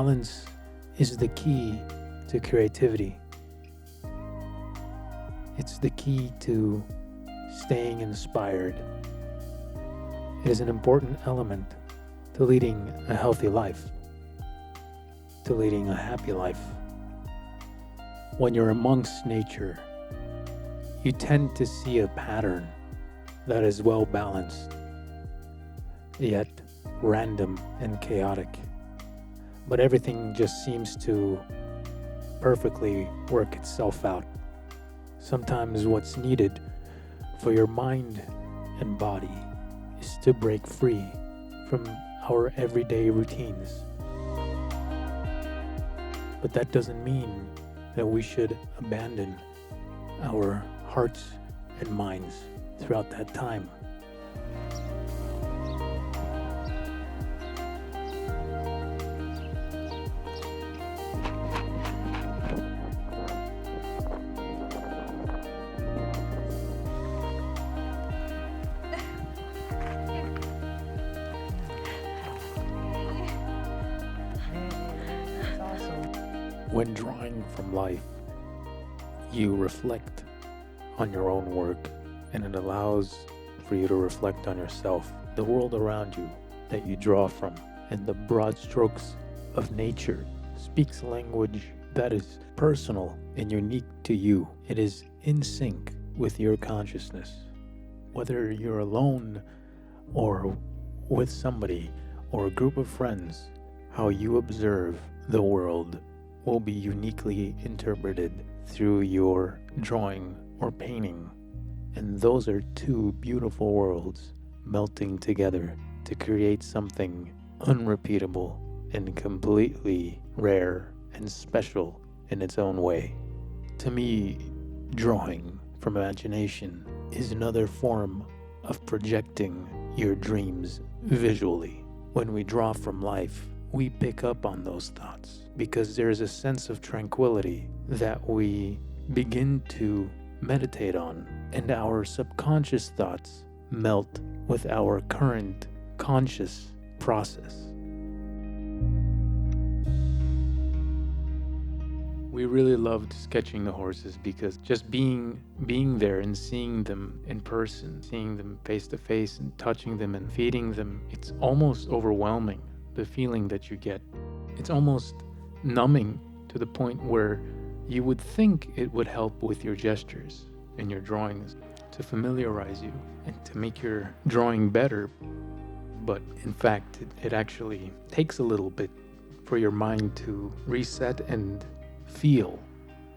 Balance is the key to creativity. It's the key to staying inspired. It is an important element to leading a healthy life, to leading a happy life. When you're amongst nature, you tend to see a pattern that is well balanced, yet random and chaotic. But everything just seems to perfectly work itself out. Sometimes what's needed for your mind and body is to break free from our everyday routines. But that doesn't mean that we should abandon our hearts and minds throughout that time. When drawing from life, you reflect on your own work, and it allows for you to reflect on yourself, the world around you that you draw from, and the broad strokes of nature speaks language that is personal and unique to you. It is in sync with your consciousness. Whether you're alone or with somebody or a group of friends, how you observe the world will be uniquely interpreted through your drawing or painting. And those are two beautiful worlds melting together to create something unrepeatable and completely rare and special in its own way. To me, drawing from imagination is another form of projecting your dreams visually. When we draw from life, we pick up on those thoughts because there's a sense of tranquility that we begin to meditate on, and our subconscious thoughts melt with our current conscious process. We really loved sketching the horses because just being there and seeing them in person, seeing them face to face and touching them and feeding them, it's almost overwhelming. The feeling that you get, it's almost numbing to the point where you would think it would help with your gestures and your drawings to familiarize you and to make your drawing better. But in fact, it actually takes a little bit for your mind to reset and feel,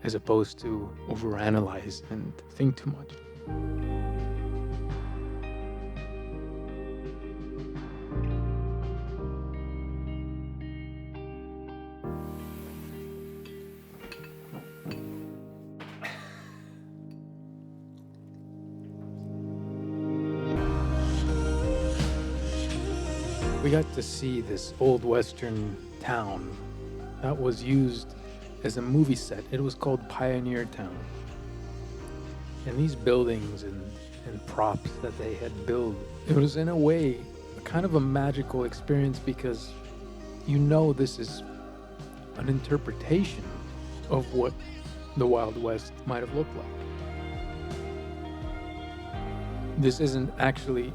as opposed to overanalyze and think too much. We got to see this old western town that was used as a movie set. It was called Pioneer Town. And these buildings and props that they had built, it was in a way kind of a magical experience because you know this is an interpretation of what the Wild West might have looked like. This isn't actually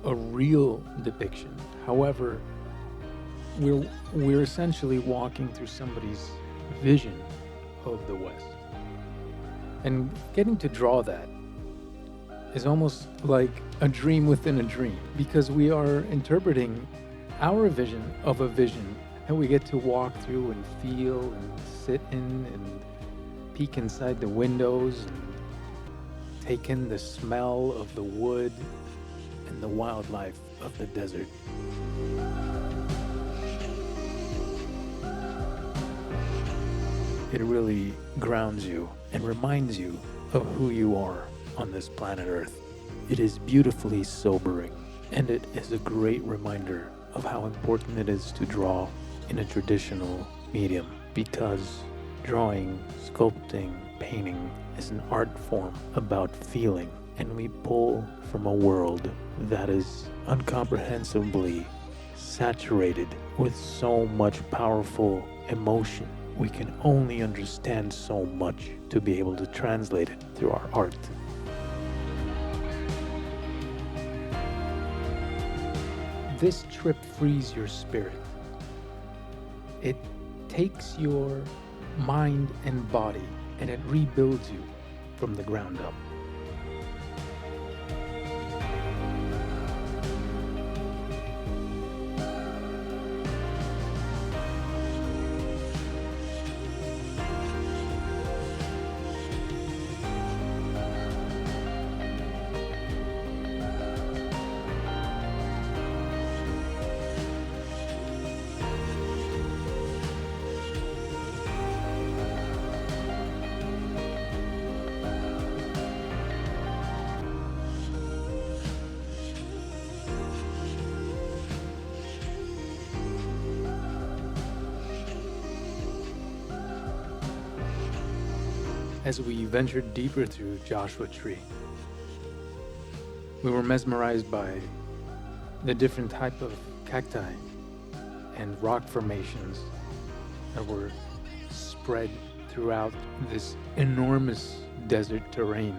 a real depiction. However, we're essentially walking through somebody's vision of the West. And getting to draw that is almost like a dream within a dream, because we are interpreting our vision of a vision that we get to walk through and feel and sit in and peek inside the windows and take in the smell of the wood and the wildlife of the desert. It really grounds you and reminds you of who you are on this planet Earth. It is beautifully sobering, and it is a great reminder of how important it is to draw in a traditional medium, because drawing, sculpting, painting is an art form about feeling, and we pull from a world that is incomprehensibly saturated with so much powerful emotion. We can only understand so much to be able to translate it through our art. This trip frees your spirit. It takes your mind and body and it rebuilds you from the ground up. As we ventured deeper through Joshua Tree, we were mesmerized by the different type of cacti and rock formations that were spread throughout this enormous desert terrain.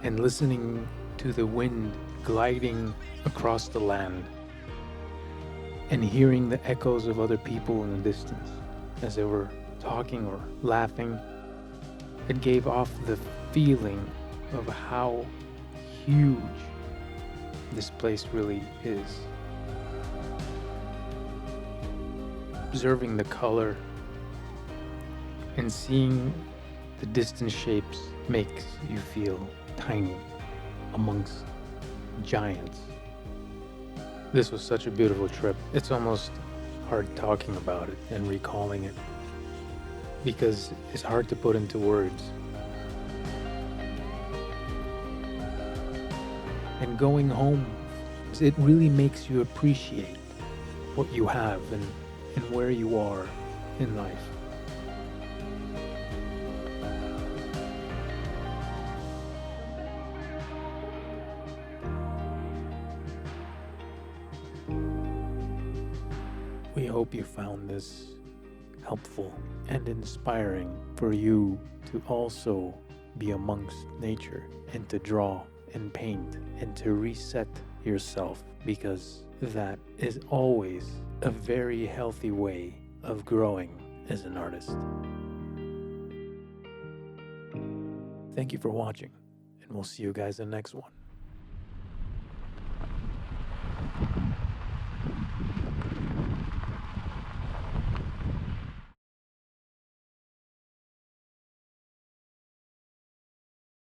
And listening to the wind gliding across the land and hearing the echoes of other people in the distance as they were talking or laughing, it gave off the feeling of how huge this place really is. Observing the color and seeing the distant shapes makes you feel tiny amongst giants. This was such a beautiful trip. It's almost hard talking about it and recalling it because it's hard to put into words. And going home, it really makes you appreciate what you have and where you are in life. We hope you found this helpful and inspiring for you to also be amongst nature and to draw and paint and to reset yourself, because that is always a very healthy way of growing as an artist. Thank you for watching, and we'll see you guys in the next one.